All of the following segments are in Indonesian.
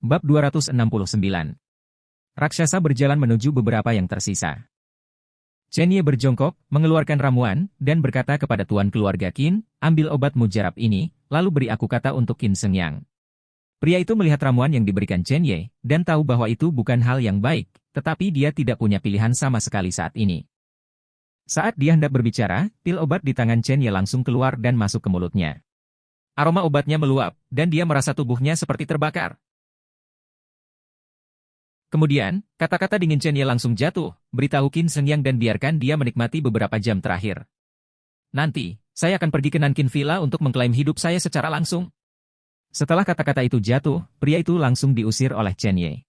Bab 269. Raksasa berjalan menuju beberapa yang tersisa. Chen Ye berjongkok, mengeluarkan ramuan, dan berkata kepada tuan keluarga Qin, ambil obat mujarab ini, lalu beri aku kata untuk Qin Sengyang. Pria itu melihat ramuan yang diberikan Chen Ye, dan tahu bahwa itu bukan hal yang baik, tetapi dia tidak punya pilihan sama sekali saat ini. Saat dia hendak berbicara, pil obat di tangan Chen Ye langsung keluar dan masuk ke mulutnya. Aroma obatnya meluap, dan dia merasa tubuhnya seperti terbakar. Kemudian, kata-kata dingin Chen Ye langsung jatuh, beritahu Qin Sengyang dan biarkan dia menikmati beberapa jam terakhir. Nanti, saya akan pergi ke Nankin Villa untuk mengklaim hidup saya secara langsung. Setelah kata-kata itu jatuh, pria itu langsung diusir oleh Chen Ye.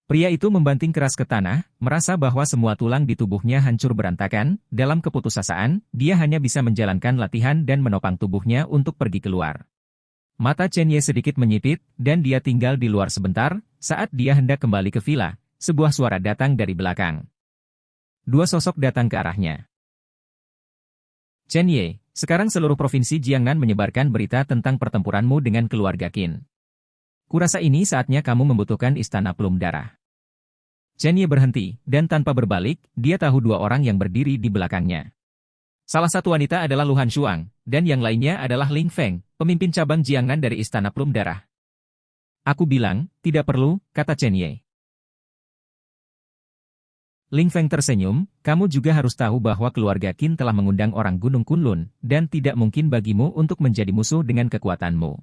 Pria itu membanting keras ke tanah, merasa bahwa semua tulang di tubuhnya hancur berantakan. Dalam keputusasaan, dia hanya bisa menjalankan latihan dan menopang tubuhnya untuk pergi keluar. Mata Chen Ye sedikit menyipit, dan dia tinggal di luar sebentar. Saat dia hendak kembali ke villa, sebuah suara datang dari belakang. Dua sosok datang ke arahnya. Chen Ye, sekarang seluruh provinsi Jiangnan menyebarkan berita tentang pertempuranmu dengan keluarga Qin. Kurasa ini saatnya kamu membutuhkan istana Plum Darah. Chen Ye berhenti, dan tanpa berbalik, dia tahu dua orang yang berdiri di belakangnya. Salah satu wanita adalah Lu Hanshuang, dan yang lainnya adalah Ling Feng, pemimpin cabang Jiangnan dari Istana Plum Darah. Aku bilang, tidak perlu, kata Chen Ye. Ling Feng tersenyum, kamu juga harus tahu bahwa keluarga Qin telah mengundang orang Gunung Kunlun, dan tidak mungkin bagimu untuk menjadi musuh dengan kekuatanmu.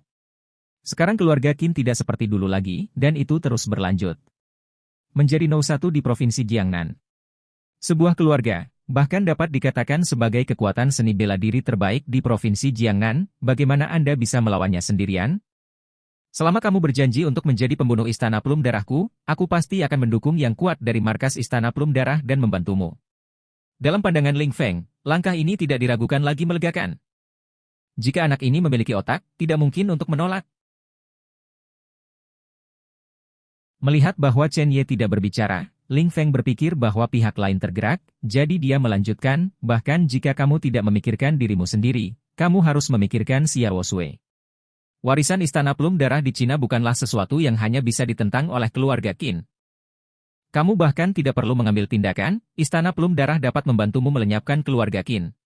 Sekarang keluarga Qin tidak seperti dulu lagi, dan itu terus berlanjut. Menjadi nomor satu di provinsi Jiangnan. Sebuah keluarga, bahkan dapat dikatakan sebagai kekuatan seni bela diri terbaik di provinsi Jiangnan, bagaimana Anda bisa melawannya sendirian? Selama kamu berjanji untuk menjadi pembunuh Istana Plum Darahku, aku pasti akan mendukung yang kuat dari markas Istana Plum Darah dan membantumu. Dalam pandangan Ling Feng, langkah ini tidak diragukan lagi melegakan. Jika anak ini memiliki otak, tidak mungkin untuk menolak. Melihat bahwa Chen Ye tidak berbicara, Ling Feng berpikir bahwa pihak lain tergerak, jadi dia melanjutkan, bahkan jika kamu tidak memikirkan dirimu sendiri, kamu harus memikirkan Xiao Sui. Warisan Istana Plum Darah di Cina bukanlah sesuatu yang hanya bisa ditentang oleh keluarga Qin. Kamu bahkan tidak perlu mengambil tindakan, Istana Plum Darah dapat membantumu melenyapkan keluarga Qin.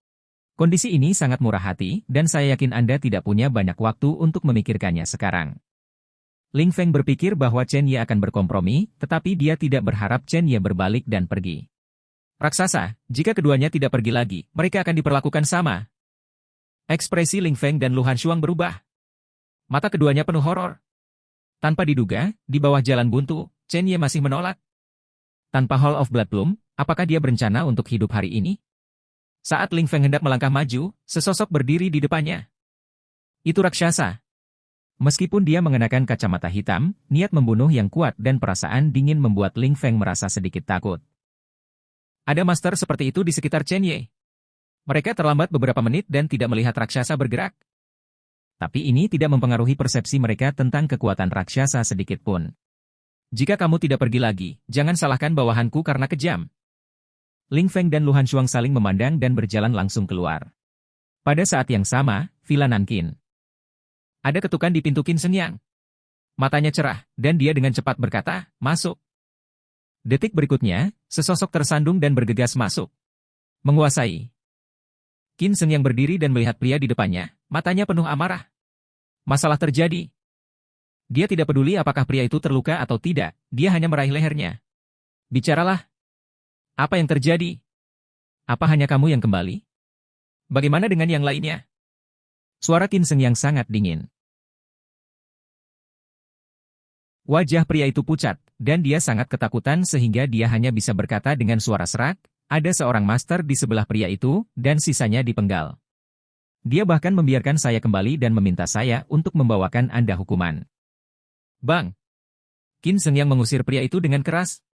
Kondisi ini sangat murah hati, dan saya yakin Anda tidak punya banyak waktu untuk memikirkannya sekarang. Ling Feng berpikir bahwa Chen Ye akan berkompromi, tetapi dia tidak berharap Chen Ye berbalik dan pergi. Raksasa, jika keduanya tidak pergi lagi, mereka akan diperlakukan sama. Ekspresi Ling Feng dan Lu Hanshuang berubah. Mata keduanya penuh horor. Tanpa diduga, di bawah jalan buntu, Chen Ye masih menolak. Tanpa Hall of Blood Plum, apakah dia berencana untuk hidup hari ini? Saat Ling Feng hendak melangkah maju, sesosok berdiri di depannya. Itu raksasa. Meskipun dia mengenakan kacamata hitam, niat membunuh yang kuat dan perasaan dingin membuat Ling Feng merasa sedikit takut. Ada master seperti itu di sekitar Chen Ye. Mereka terlambat beberapa menit dan tidak melihat raksasa bergerak. Tapi ini tidak mempengaruhi persepsi mereka tentang kekuatan raksasa sedikit pun. Jika kamu tidak pergi lagi, jangan salahkan bawahanku karena kejam. Ling Feng dan Lu Hanshuang saling memandang dan berjalan langsung keluar. Pada saat yang sama, Villa Nankin. Ada ketukan di pintu Qin Sengyang. Matanya cerah, dan dia dengan cepat berkata, masuk. Detik berikutnya, sesosok tersandung dan bergegas masuk. Menguasai. Qin Sengyang berdiri dan melihat pria di depannya, matanya penuh amarah. Masalah terjadi. Dia tidak peduli apakah pria itu terluka atau tidak, dia hanya meraih lehernya. Bicaralah. Apa yang terjadi? Apa hanya kamu yang kembali? Bagaimana dengan yang lainnya? Suara Qin Sengyang sangat dingin. Wajah pria itu pucat, dan dia sangat ketakutan sehingga dia hanya bisa berkata dengan suara serak, ada seorang master di sebelah pria itu, dan sisanya dipenggal. Dia bahkan membiarkan saya kembali dan meminta saya untuk membawakan Anda hukuman. Bang! Qin Sengyang mengusir pria itu dengan keras.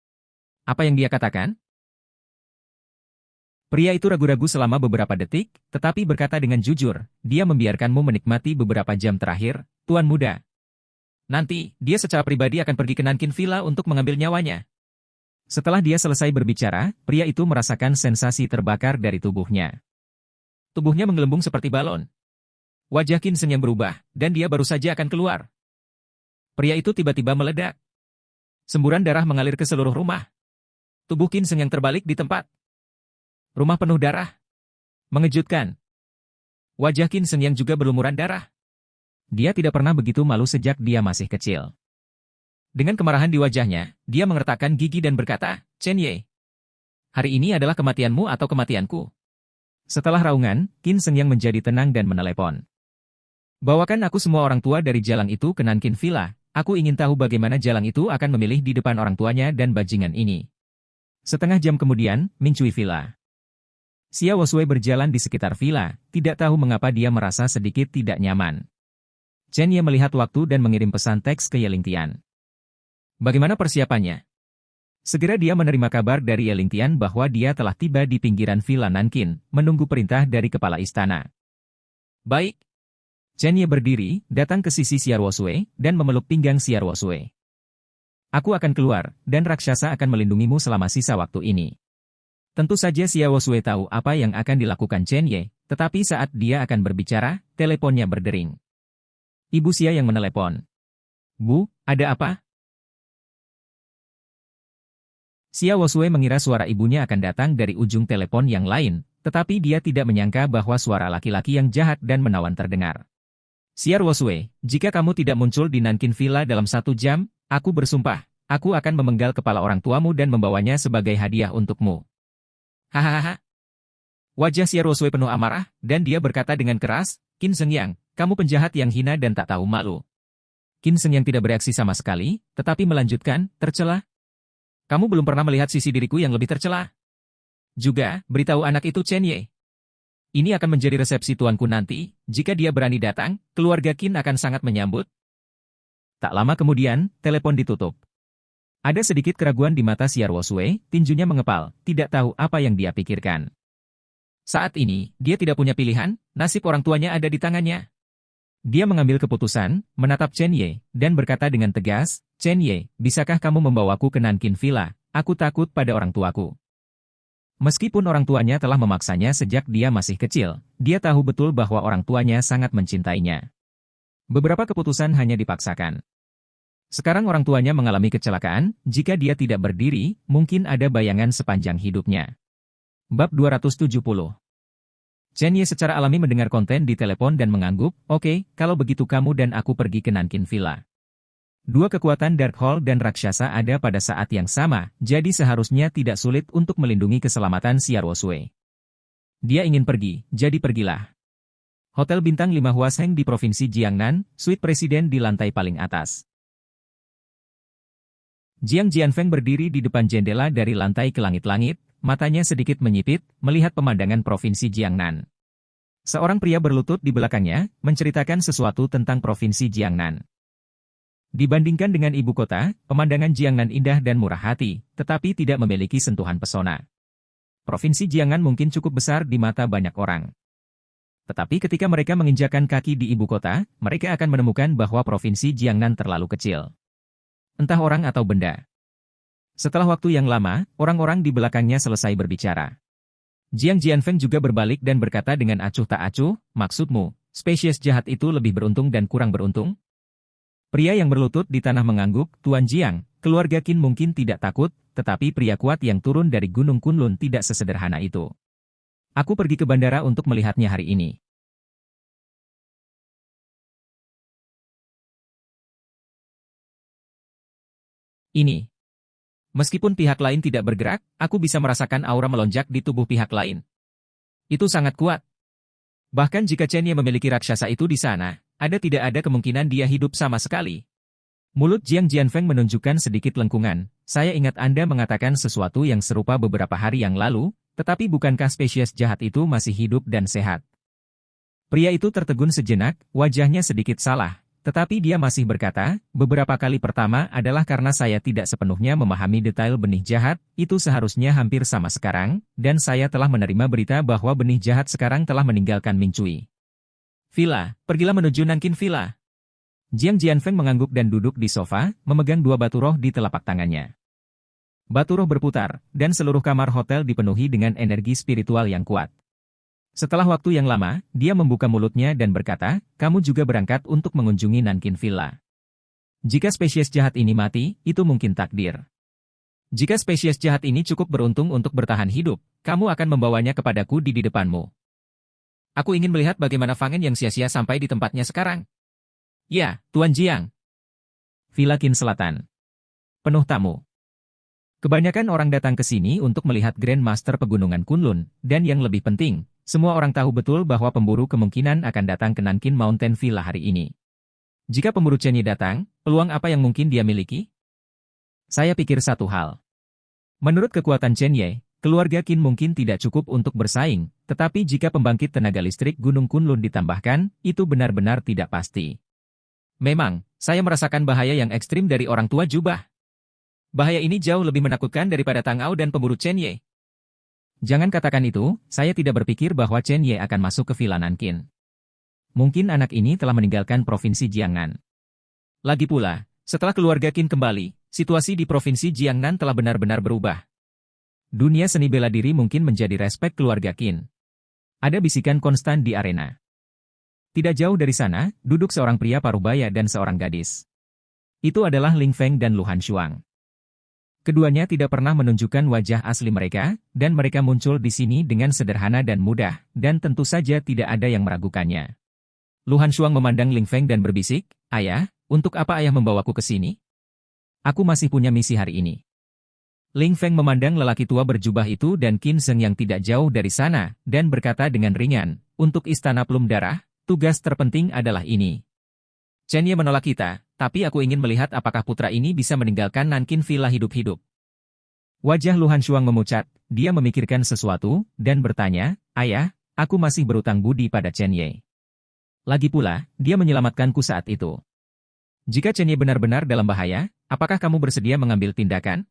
Apa yang dia katakan? Pria itu ragu-ragu selama beberapa detik, tetapi berkata dengan jujur, dia membiarkanmu menikmati beberapa jam terakhir, Tuan Muda. Nanti, dia secara pribadi akan pergi ke Nankin Villa untuk mengambil nyawanya. Setelah dia selesai berbicara, pria itu merasakan sensasi terbakar dari tubuhnya. Tubuhnya menggelembung seperti balon. Wajah Qin Sengyang berubah, dan dia baru saja akan keluar. Pria itu tiba-tiba meledak. Semburan darah mengalir ke seluruh rumah. Tubuh Qin Seng yang terbalik di tempat. Rumah penuh darah. Mengejutkan. Wajah Qin Seng yang juga berlumuran darah. Dia tidak pernah begitu malu sejak dia masih kecil. Dengan kemarahan di wajahnya, dia mengertakkan gigi dan berkata, Chen Ye, hari ini adalah kematianmu atau kematianku. Setelah raungan, Qin Seng yang menjadi tenang dan menelepon. Bawakan aku semua orang tua dari jalang itu ke Nankin Villa. Aku ingin tahu bagaimana jalang itu akan memilih di depan orang tuanya dan bajingan ini. Setengah jam kemudian, Mincui Villa. Xia Wosui berjalan di sekitar villa, tidak tahu mengapa dia merasa sedikit tidak nyaman. Chen Ye melihat waktu dan mengirim pesan teks ke Ye Lingtian. Bagaimana persiapannya? Segera dia menerima kabar dari Ye Lingtian bahwa dia telah tiba di pinggiran villa Nankin, menunggu perintah dari kepala istana. Baik. Chen Ye berdiri, datang ke sisi Xia Wosui, dan memeluk pinggang Xia Wosui. Aku akan keluar, dan raksasa akan melindungimu selama sisa waktu ini. Tentu saja Xia Wosui tahu apa yang akan dilakukan Chen Ye, tetapi saat dia akan berbicara, teleponnya berdering. Ibu Xia yang menelepon. Bu, ada apa? Xia Wosui mengira suara ibunya akan datang dari ujung telepon yang lain, tetapi dia tidak menyangka bahwa suara laki-laki yang jahat dan menawan terdengar. Xia Wosui, jika kamu tidak muncul di Nankin Villa dalam 1 jam, aku bersumpah, aku akan memenggal kepala orang tuamu dan membawanya sebagai hadiah untukmu. Hahaha. Wajah Xia Wosui penuh amarah, dan dia berkata dengan keras, Qin Seng Yang, kamu penjahat yang hina dan tak tahu malu. Qin Seng Yang tidak bereaksi sama sekali, tetapi melanjutkan, tercela. Kamu belum pernah melihat sisi diriku yang lebih tercela. Juga, beritahu anak itu Chen Ye. Ini akan menjadi resepsi tuanku nanti, jika dia berani datang, keluarga Qin akan sangat menyambut. Tak lama kemudian, telepon ditutup. Ada sedikit keraguan di mata Xia Wosui, tinjunya mengepal, tidak tahu apa yang dia pikirkan. Saat ini, dia tidak punya pilihan, nasib orang tuanya ada di tangannya. Dia mengambil keputusan, menatap Chen Ye, dan berkata dengan tegas, Chen Ye, bisakah kamu membawaku ke Nankin Villa? Aku takut pada orang tuaku. Meskipun orang tuanya telah memaksanya sejak dia masih kecil, dia tahu betul bahwa orang tuanya sangat mencintainya. Beberapa keputusan hanya dipaksakan. Sekarang orang tuanya mengalami kecelakaan, jika dia tidak berdiri, mungkin ada bayangan sepanjang hidupnya. Bab 270. Chen Ye secara alami mendengar konten di telepon dan mengangguk, oke, kalau begitu kamu dan aku pergi ke Nankin Villa. Dua kekuatan Dark Hall dan raksasa ada pada saat yang sama, jadi seharusnya tidak sulit untuk melindungi keselamatan Xia Wosui. Dia ingin pergi, jadi pergilah. Hotel Bintang 5 Huasheng di Provinsi Jiangnan, suite presiden di lantai paling atas. Jiang Jianfeng berdiri di depan jendela dari lantai ke langit-langit, matanya sedikit menyipit, melihat pemandangan Provinsi Jiangnan. Seorang pria berlutut di belakangnya, menceritakan sesuatu tentang Provinsi Jiangnan. Dibandingkan dengan ibu kota, pemandangan Jiangnan indah dan murah hati, tetapi tidak memiliki sentuhan pesona. Provinsi Jiangnan mungkin cukup besar di mata banyak orang. Tetapi ketika mereka menginjakan kaki di ibu kota, mereka akan menemukan bahwa Provinsi Jiangnan terlalu kecil. Entah orang atau benda. Setelah waktu yang lama, orang-orang di belakangnya selesai berbicara. Jiang Jianfeng juga berbalik dan berkata dengan acuh tak acuh, maksudmu, spesies jahat itu lebih beruntung dan kurang beruntung? Pria yang berlutut di tanah mengangguk, Tuan Jiang, keluarga Qin mungkin tidak takut, tetapi pria kuat yang turun dari Gunung Kunlun tidak sesederhana itu. Aku pergi ke bandara untuk melihatnya hari ini. Ini. Meskipun pihak lain tidak bergerak, aku bisa merasakan aura melonjak di tubuh pihak lain. Itu sangat kuat. Bahkan jika Chen Ye memiliki raksasa itu di sana, tidak ada kemungkinan dia hidup sama sekali. Mulut Jiang Jianfeng menunjukkan sedikit lengkungan. Saya ingat Anda mengatakan sesuatu yang serupa beberapa hari yang lalu, tetapi bukankah spesies jahat itu masih hidup dan sehat? Pria itu tertegun sejenak, wajahnya sedikit salah. Tetapi dia masih berkata, beberapa kali pertama adalah karena saya tidak sepenuhnya memahami detail benih jahat, itu seharusnya hampir sama sekarang, dan saya telah menerima berita bahwa benih jahat sekarang telah meninggalkan Mingcui. Villa, pergilah menuju Nankin Villa. Jiang Jianfeng mengangguk dan duduk di sofa, memegang 2 batu roh di telapak tangannya. Batu roh berputar, dan seluruh kamar hotel dipenuhi dengan energi spiritual yang kuat. Setelah waktu yang lama, dia membuka mulutnya dan berkata, kamu juga berangkat untuk mengunjungi Nankin Villa. Jika spesies jahat ini mati, itu mungkin takdir. Jika spesies jahat ini cukup beruntung untuk bertahan hidup, kamu akan membawanya kepadaku di depanmu. Aku ingin melihat bagaimana Fangen yang sia-sia sampai di tempatnya sekarang. Ya, Tuan Jiang. Villa Qin Selatan. Penuh tamu. Kebanyakan orang datang ke sini untuk melihat Grandmaster Pegunungan Kunlun, dan yang lebih penting, semua orang tahu betul bahwa pemburu kemungkinan akan datang ke Nankin Mountain Villa hari ini. Jika pemburu Chen Yi datang, peluang apa yang mungkin dia miliki? Saya pikir satu hal. Menurut kekuatan Chen Yi, keluarga Qin mungkin tidak cukup untuk bersaing, tetapi jika pembangkit tenaga listrik Gunung Kunlun ditambahkan, itu benar-benar tidak pasti. Memang, saya merasakan bahaya yang ekstrim dari orang tua jubah. Bahaya ini jauh lebih menakutkan daripada Tang Ao dan pemburu Chen Yi. Jangan katakan itu, saya tidak berpikir bahwa Chen Yi akan masuk ke Villa Nankin. Mungkin anak ini telah meninggalkan Provinsi Jiangnan. Lagi pula, setelah keluarga Qin kembali, situasi di Provinsi Jiangnan telah benar-benar berubah. Dunia seni bela diri mungkin menjadi respek keluarga Qin. Ada bisikan konstan di arena. Tidak jauh dari sana, duduk seorang pria parubaya dan seorang gadis. Itu adalah Ling Feng dan Luhan Shuang. Keduanya tidak pernah menunjukkan wajah asli mereka, dan mereka muncul di sini dengan sederhana dan mudah, dan tentu saja tidak ada yang meragukannya. Luhan Shuang memandang Ling Feng dan berbisik, "Ayah, untuk apa ayah membawaku ke sini? Aku masih punya misi hari ini." Ling Feng memandang lelaki tua berjubah itu dan Qin Zheng yang tidak jauh dari sana, dan berkata dengan ringan, "Untuk Istana Plum Darah, tugas terpenting adalah ini. Chen Yi menolak kita, tapi aku ingin melihat apakah putra ini bisa meninggalkan Nankin Villa hidup-hidup." Wajah Luhan Shuang memucat, dia memikirkan sesuatu, dan bertanya, "Ayah, aku masih berutang budi pada Chen Yi. Lagi pula, dia menyelamatkanku saat itu. Jika Chen Yi benar-benar dalam bahaya, apakah kamu bersedia mengambil tindakan?"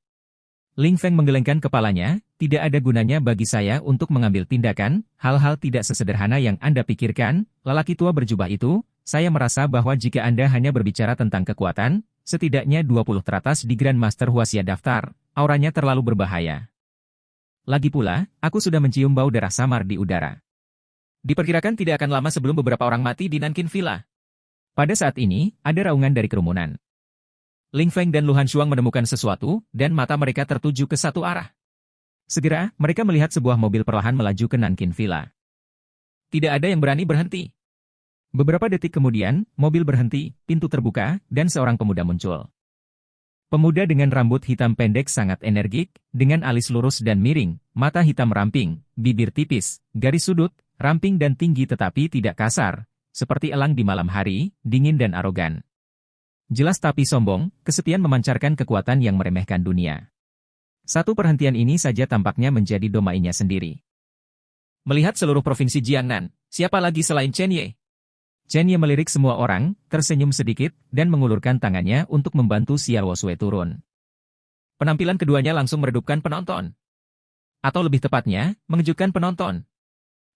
Ling Feng menggelengkan kepalanya, "Tidak ada gunanya bagi saya untuk mengambil tindakan, hal-hal tidak sesederhana yang Anda pikirkan." Lelaki tua berjubah itu, "Saya merasa bahwa jika Anda hanya berbicara tentang kekuatan, setidaknya 20 teratas di Grandmaster Huaxia daftar, auranya terlalu berbahaya. Lagi pula, aku sudah mencium bau darah samar di udara. Diperkirakan tidak akan lama sebelum beberapa orang mati di Nankin Villa." Pada saat ini, ada raungan dari kerumunan. Ling Feng dan Luhan Shuang menemukan sesuatu, dan mata mereka tertuju ke satu arah. Segera, mereka melihat sebuah mobil perlahan melaju ke Nankin Villa. Tidak ada yang berani berhenti. Beberapa detik kemudian, mobil berhenti, pintu terbuka, dan seorang pemuda muncul. Pemuda dengan rambut hitam pendek sangat energik, dengan alis lurus dan miring, mata hitam ramping, bibir tipis, garis sudut, ramping dan tinggi tetapi tidak kasar, seperti elang di malam hari, dingin dan arogan. Jelas tapi sombong, kesepian memancarkan kekuatan yang meremehkan dunia. Satu perhentian ini saja tampaknya menjadi domainya sendiri. Melihat seluruh provinsi Jiangnan, siapa lagi selain Chen Yi? Chen Yi melirik semua orang, tersenyum sedikit, dan mengulurkan tangannya untuk membantu Xiao Sui turun. Penampilan keduanya langsung meredupkan penonton. Atau lebih tepatnya, mengejutkan penonton.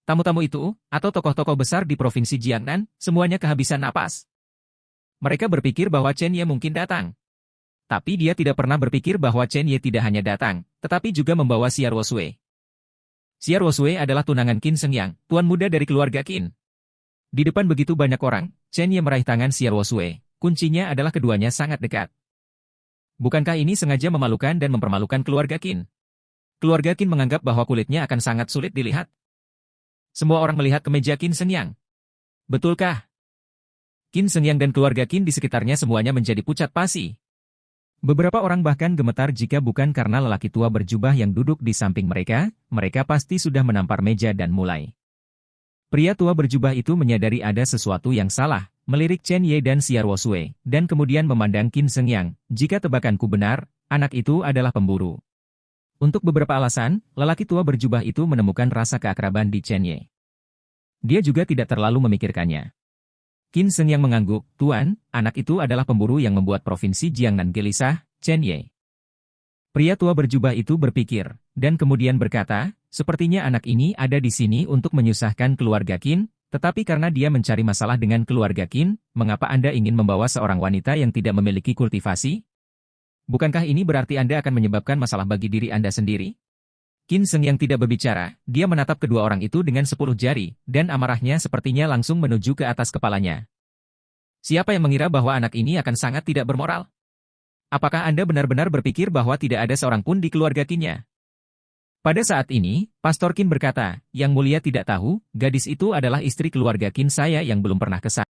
Tamu-tamu itu, atau tokoh-tokoh besar di Provinsi Jiangnan, semuanya kehabisan napas. Mereka berpikir bahwa Chen Yi mungkin datang. Tapi dia tidak pernah berpikir bahwa Chen Yi tidak hanya datang, tetapi juga membawa Xiao Sui. Xiao Sui adalah tunangan Qin Zheng Yang, tuan muda dari keluarga Qin. Di depan begitu banyak orang, Chen Yi meraih tangan Xiao Sui. Kuncinya adalah keduanya sangat dekat. Bukankah ini sengaja memalukan dan mempermalukan keluarga Qin? Keluarga Qin menganggap bahwa kulitnya akan sangat sulit dilihat. Semua orang melihat kemeja Qin Zheng Yang. Betulkah? Qin Zheng Yang dan keluarga Qin di sekitarnya semuanya menjadi pucat pasi. Beberapa orang bahkan gemetar jika bukan karena lelaki tua berjubah yang duduk di samping mereka, mereka pasti sudah menampar meja dan mulai. Pria tua berjubah itu menyadari ada sesuatu yang salah, melirik Chen Yi dan Xiao Sui, dan kemudian memandang Qin Zheng Yang. Jika tebakanku benar, anak itu adalah pemburu. Untuk beberapa alasan, lelaki tua berjubah itu menemukan rasa keakraban di Chen Yi. Dia juga tidak terlalu memikirkannya. Qin Zheng Yang mengangguk, "Tuan, anak itu adalah pemburu yang membuat Provinsi Jiangnan gelisah, Chen Yi." Pria tua berjubah itu berpikir, dan kemudian berkata, "Sepertinya anak ini ada di sini untuk menyusahkan keluarga Qin, tetapi karena dia mencari masalah dengan keluarga Qin, mengapa Anda ingin membawa seorang wanita yang tidak memiliki kultivasi? Bukankah ini berarti Anda akan menyebabkan masalah bagi diri Anda sendiri?" Qin Zheng Yang tidak berbicara, dia menatap kedua orang itu dengan 10 jari, dan amarahnya sepertinya langsung menuju ke atas kepalanya. Siapa yang mengira bahwa anak ini akan sangat tidak bermoral? Apakah Anda benar-benar berpikir bahwa tidak ada seorang pun di keluarga Qin-nya? Pada saat ini, Pastor Qin berkata, Yang Mulia tidak tahu, gadis itu adalah istri keluarga Qin saya yang belum pernah ke sana.